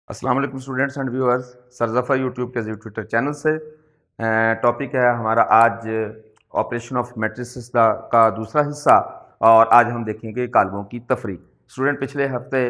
अस्सलाम वालेकुम students and viewers. सरजफा YouTube के ट्विटर चैनल से टॉपिक है हमारा आज ऑपरेशन ऑफ मैट्रिसेस का दूसरा हिस्सा। और आज हम देखेंगे काल्बों की तफरीक। स्टूडेंट पिछले हफ्ते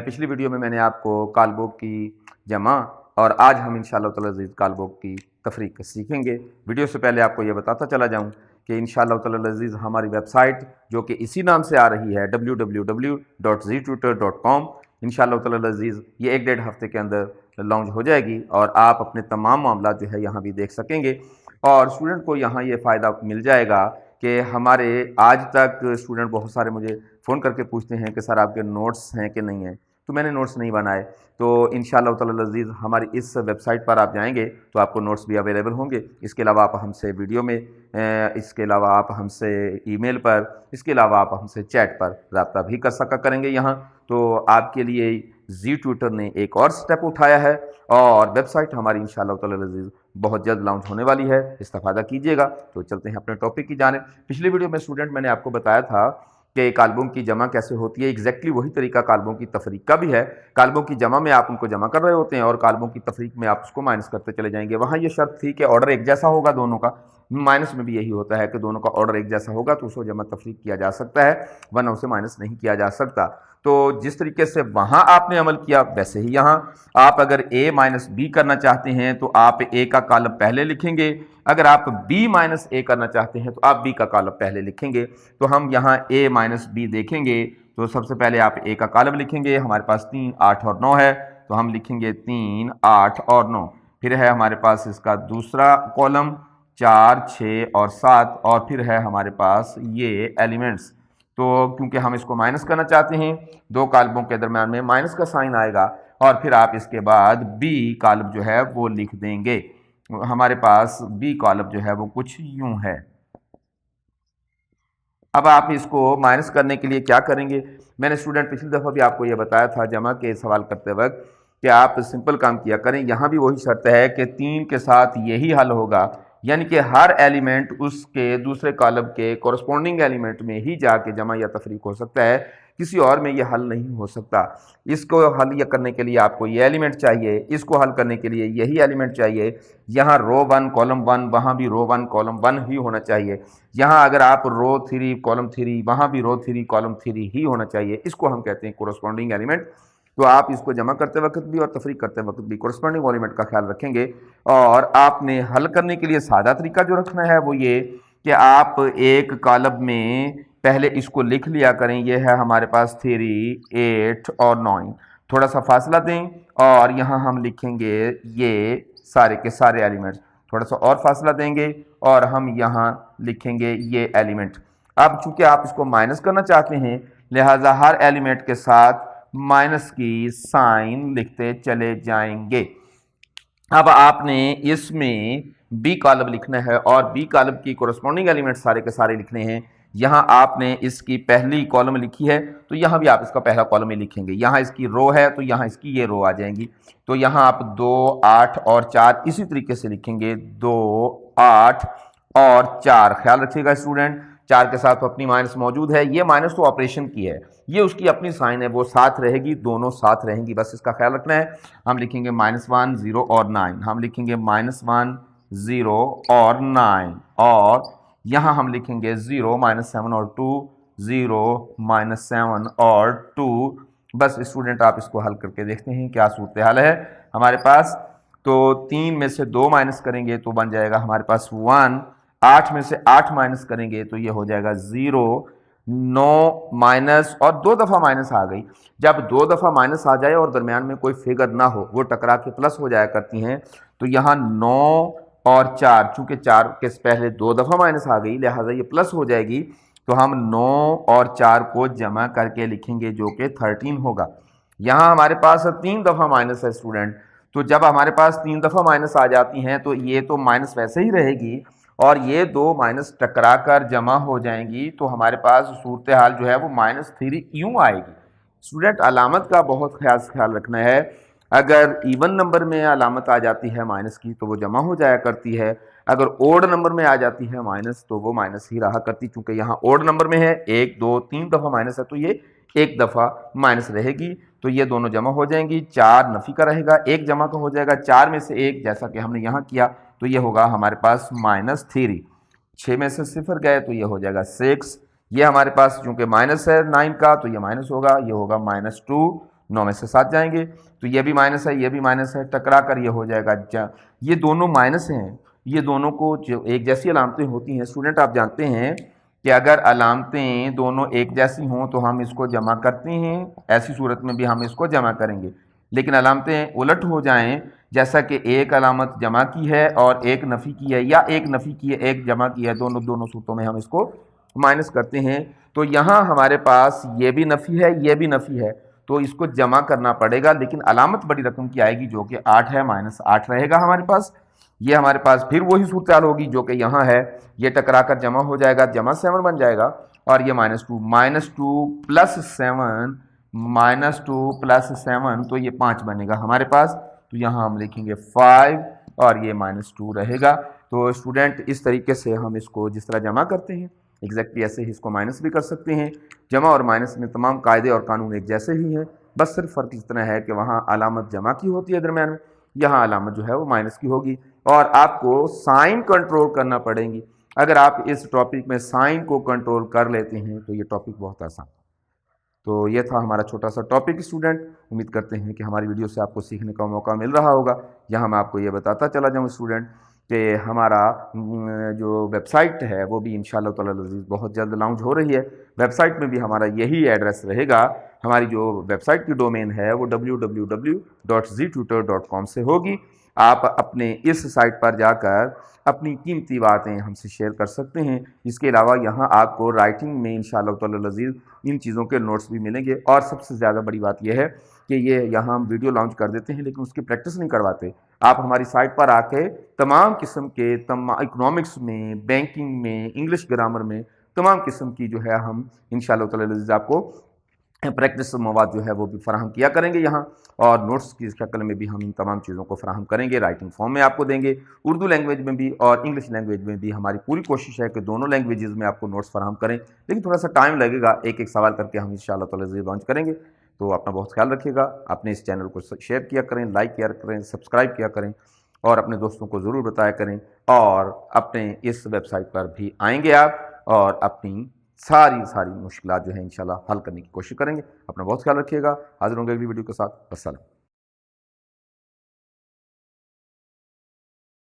पिछली वीडियो में मैंने आपको काल्बों की जमा और आज हम इंशाअल्लाह ताला अज़ीज़ काल्बों की तफरीक सीखेंगे। वीडियो से पहले आपको ये बताता चला जाऊँ कि इंशाअल्लाह ताला अज़ीज़ हमारी वेबसाइट जो कि इसी नाम से आ रही है www.ztutor.com इंशाअल्लाह ताला अज़ीज़ ये 1-1.5 हफ्ते के अंदर लॉन्च हो जाएगी और आप अपने तमाम मामला जो है यहाँ भी देख सकेंगे। और स्टूडेंट को यहाँ ये फ़ायदा मिल जाएगा कि हमारे आज तक स्टूडेंट बहुत सारे मुझे फ़ोन करके पूछते हैं कि सर आपके नोट्स हैं कि नहीं हैं, तो मैंने नोट्स नहीं बनाए। तो इंशाअल्लाह ताला अज़ीज़ हमारी इस वेबसाइट पर आप जाएंगे तो आपको नोट्स भी अवेलेबल होंगे। इसके अलावा आप हमसे वीडियो में, इसके अलावा आप हमसे ईमेल पर, इसके अलावा आप हमसे चैट पर रब्ता भी कर सका करेंगे। यहाँ तो आपके लिए जी ट्विटर ने एक और स्टेप उठाया है और वेबसाइट हमारी इंशाअल्लाह ताला अज़ीज़ बहुत जल्द लॉन्च होने वाली है, इस्तेफादा कीजिएगा। तो चलते हैं अपने टॉपिक की जानिब। पिछली वीडियो में स्टूडेंट मैंने आपको बताया था कि काल्बों की जमा कैसे होती है। एग्जैक्टली वही तरीका काल्बों की तफरीक का भी है। काल्बों की जमा में आप उनको जमा कर रहे होते हैं और काल्बों की तफरीक में आप उसको माइनस करते चले जाएंगे। वहाँ ये शर्त थी कि ऑर्डर एक जैसा होगा दोनों का। माइनस में भी यही होता है कि दोनों का ऑर्डर एक जैसा होगा तो उसको जमा तफरीक किया जा सकता है, वरना उसे माइनस नहीं किया जा सकता। तो जिस तरीके से वहां आपने अमल किया वैसे ही यहां आप अगर a माइनस बी करना चाहते हैं तो आप a का कॉलम पहले लिखेंगे। अगर आप b माइनस a करना चाहते हैं तो आप b का कॉलम पहले लिखेंगे। तो हम यहाँ a माइनस बी देखेंगे तो सबसे पहले आप a का कॉलम लिखेंगे। हमारे पास 3, 8 और 9 है तो हम लिखेंगे 3, 8 और 9। फिर है हमारे पास इसका दूसरा कॉलम 4, 6 और 7 और फिर है हमारे पास ये एलिमेंट्स। तो क्योंकि हम इसको माइनस करना चाहते हैं, दो काल्बों के दरम्यान में माइनस का साइन आएगा और फिर आप इसके बाद बी काल्ब जो है वो लिख देंगे। हमारे पास बी काल्ब जो है वो कुछ यूं है। अब आप इसको माइनस करने के लिए क्या करेंगे? मैंने स्टूडेंट पिछली दफ़ा भी आपको यह बताया था जमा के सवाल करते वक्त कि आप सिंपल काम किया करें। यहाँ भी वही शर्त है कि 3 के साथ यही हल होगा, यानी कि हर एलिमेंट उसके दूसरे कॉलम के कोरस्पॉन्डिंग एलिमेंट में ही जाके जमा या तफरीक हो सकता है, किसी और में यह हल नहीं हो सकता। इसको हल या करने के लिए आपको ये एलिमेंट चाहिए, इसको हल करने के लिए यही एलिमेंट चाहिए। यहाँ रो 1 कॉलम 1, वहाँ भी रो 1 कॉलम 1 ही होना चाहिए। यहाँ अगर आप रो 3 कॉलम 3, वहाँ भी रो 3 कॉलम 3 ही होना चाहिए। इसको हम कहते हैं कोरस्पॉन्डिंग एलिमेंट। तो आप इसको जमा करते वक्त भी और तफरीक करते वक्त भी कोरस्पॉन्डिंग एलिमेंट का ख्याल रखेंगे। और आपने हल करने के लिए सादा तरीका जो रखना है वो ये कि आप एक कॉलम में पहले इसको लिख लिया करें। ये है हमारे पास 3, 8 और 9। थोड़ा सा फासला दें और यहाँ हम लिखेंगे ये सारे के सारे एलिमेंट्स। थोड़ा सा और फासला देंगे और हम यहाँ लिखेंगे ये एलिमेंट। अब चूंकि आप इसको माइनस करना चाहते हैं, लिहाजा हर एलिमेंट के साथ माइनस की साइन लिखते चले जाएंगे। अब आपने इसमें बी कॉलम लिखना है और बी कॉलम की कोरस्पॉन्डिंग एलिमेंट सारे के सारे लिखने हैं। यहां आपने इसकी पहली कॉलम लिखी है तो यहां भी आप इसका पहला कॉलम ही लिखेंगे। यहां इसकी रो है तो यहां इसकी ये रो आ जाएंगी। तो यहां आप 2, 8 और 4 इसी तरीके से लिखेंगे। 2, 8 और 4। ख्याल रखिएगा स्टूडेंट, 4 के साथ तो अपनी माइनस मौजूद है। ये माइनस तो ऑपरेशन की है, ये उसकी अपनी साइन है, वो साथ रहेगी, दोनों साथ रहेंगी, बस इसका ख्याल रखना है। हम लिखेंगे -1, 0 और 9। हम लिखेंगे -1, 0 और 9 और यहाँ हम लिखेंगे 0, -7 और 2, 0, -7 और 2। बस स्टूडेंट आप इसको हल करके देखते हैं क्या सूरत हाल है हमारे पास। तो 3 में से 2 माइनस करेंगे तो बन जाएगा हमारे पास 1। 8 में से 8 माइनस करेंगे तो ये हो जाएगा 0। 9 माइनस और 2 दफ़ा माइनस आ गई। जब 2 दफ़ा माइनस आ जाए और दरमियान में कोई फिगर ना हो, वो टकरा के प्लस हो जाया करती हैं। तो यहाँ 9 और 4, चूंकि 4 के पहले 2 दफ़ा माइनस आ गई लिहाजा ये प्लस हो जाएगी। तो हम 9 और 4 को जमा करके लिखेंगे जो कि 13 होगा। यहाँ हमारे पास 3 दफ़ा माइनस है स्टूडेंट। तो जब हमारे पास 3 दफ़ा माइनस आ जाती हैं तो ये तो माइनस वैसे ही रहेगी और ये 2 माइनस टकरा कर जमा हो जाएंगी। तो हमारे पास सूरत हाल जो है वो -3 यूं आएगी। स्टूडेंट अलामत का बहुत ख्याल रखना है। अगर इवन नंबर में अलामत आ जाती है माइनस की तो वो जमा हो जाया करती है। अगर ओड नंबर में आ जाती है माइनस तो वो माइनस ही रहा करती। चूंकि यहाँ ओड नंबर में है, 1, 2, 3 दफ़ा माइनस है तो ये एक दफ़ा माइनस रहेगी, तो ये दोनों जमा हो जाएंगी। 4 नफ़ी का रहेगा, एक जमा का हो जाएगा। 4 में से एक, जैसा कि हमने यहाँ किया, तो ये होगा हमारे पास -3। 6 में से 0 गए तो ये हो जाएगा 6। ये हमारे पास चूंकि माइनस है 9 का, तो ये माइनस होगा, ये होगा -2। 9 में से 7 जाएंगे तो ये भी माइनस है, ये भी माइनस है, टकरा कर ये हो जाएगा। ये दोनों माइनस हैं, ये दोनों को जो एक जैसी अलामतें होती हैं स्टूडेंट, आप जानते हैं कि अगर अलामतें दोनों एक जैसी हों तो हम इसको जमा करते हैं, ऐसी सूरत में भी हम इसको जमा करेंगे। लेकिन अलामतें उलट हो जाएं, जैसा कि एक अलामत जमा की है और एक नफ़ी की है, या एक नफ़ी की है एक जमा की है, दोनों सूरतों में हम इसको माइनस करते हैं। तो यहाँ हमारे पास ये भी नफ़ी है, ये भी नफ़ी है, तो इसको जमा करना पड़ेगा, लेकिन अलामत बड़ी रकम की आएगी जो कि 8 है, -8 रहेगा हमारे पास। ये हमारे पास फिर वही सूरत हाल होगी जो कि यहाँ है, ये टकरा कर जमा हो जाएगा, जमा 7 बन जाएगा, और ये -2 प्लस 7, -2 प्लस 7, तो ये 5 बनेगा हमारे पास। तो यहाँ हम लिखेंगे 5 और ये -2 रहेगा। तो स्टूडेंट इस तरीके से हम इसको जिस तरह जमा करते हैं एग्जैक्टली ऐसे ही इसको माइनस भी कर सकते हैं। जमा और माइनस में तमाम कायदे और कानून एक जैसे ही हैं, बस सिर्फ फ़र्क इतना है कि वहाँ अलामत जमा की होती है दरमियान में, यहाँ अलामत जो है वो माइनस की होगी, और आपको साइन कंट्रोल करना पड़ेगी। अगर आप इस टॉपिक में साइन को कंट्रोल कर लेते हैं तो ये टॉपिक बहुत आसान। तो ये था हमारा छोटा सा टॉपिक स्टूडेंट। उम्मीद करते हैं कि हमारी वीडियो से आपको सीखने का मौका मिल रहा होगा। यहाँ मैं आपको ये बताता चला जाऊँ स्टूडेंट कि हमारा जो वेबसाइट है वो भी इंशाअल्लाह ताला अज़ीज़ बहुत जल्द लॉन्च हो रही है। वेबसाइट में भी हमारा यही एड्रेस रहेगा। हमारी जो वेबसाइट की डोमेन है वो www.ztutor.com से होगी। आप अपने इस साइट पर जाकर अपनी कीमती बातें हमसे शेयर कर सकते हैं। इसके अलावा यहाँ आपको राइटिंग में इंशाअल्लाह ताला अज़ीज़ इन चीज़ों के नोट्स भी मिलेंगे, और सबसे ज़्यादा बड़ी बात यह है कि ये यहाँ हम वीडियो लॉन्च कर देते हैं लेकिन उसकी प्रैक्टिस नहीं करवाते। आप हमारी साइट पर आके तमाम किस्म के इकोनॉमिक्स में, बैंकिंग में, इंग्लिश ग्रामर में तमाम किस्म की जो है हम इंशाअल्लाह ताला अज़ीज़ आपको प्रैक्टिस मवाद जो है वो भी फराहम किया करेंगे यहाँ, और नोट्स की शक्ल में भी हम इन तमाम चीज़ों को फराहम करेंगे, राइटिंग फॉर्म में आपको देंगे। उर्दू लैंग्वेज में भी और इंग्लिश लैंग्वेज में भी हमारी पूरी कोशिश है कि दोनों लैंग्वेजेस में आपको नोट्स फराहम करें, लेकिन थोड़ा सा टाइम लगेगा, एक एक सवाल करके हम इंशाअल्लाह ताला ज़रूर लॉन्च करेंगे। तो अपना बहुत ख्याल रखिएगा, अपने इस चैनल को शेयर किया करें, लाइक किया करें, सब्सक्राइब किया करें, और अपने दोस्तों को ज़रूर बताया करें, और अपने इस वेबसाइट पर भी आएंगे आप और अपनी सारी मुश्किलात जो है इंशाल्लाह हल करने की कोशिश करेंगे। अपना बहुत ख्याल रखिएगा। हाजिर होंगे अगली वीडियो के साथ। अस्सलाम।